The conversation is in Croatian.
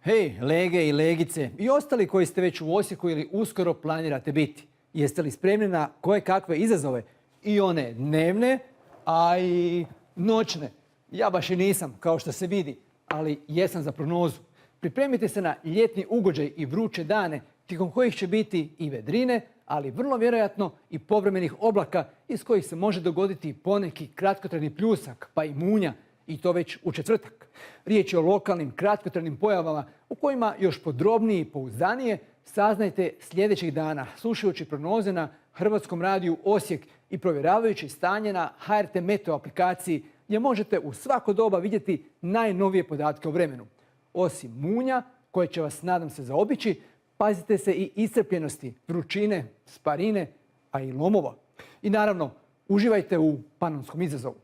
Hej, lege i legice i ostali koji ste već u Osijeku ili uskoro planirate biti. Jeste li spremni na koje kakve izazove? I one dnevne, a i noćne. Ja baš i nisam, kao što se vidi, ali jesam za prognozu. Pripremite se na ljetni ugođaj i vruće dane, tijekom kojih će biti i vedrine, ali vrlo vjerojatno i povremenih oblaka iz kojih se može dogoditi poneki kratkotrajni pljusak, pa i munja, i to već u četvrtak. Riječ je o lokalnim kratkotrajnim pojavama u kojima još podrobnije i pouzdanije saznajte sljedećih dana, slušajući prognoze na Hrvatskom radiju Osijek i provjeravajući stanje na HRT Meteo aplikaciji, gdje možete u svako doba vidjeti najnovije podatke o vremenu. Osim munja, koje će vas, nadam se, zaobići, pazite se i iscrpljenosti, vrućine, sparine, a i lomova. I naravno, uživajte u Panonskom izazovu.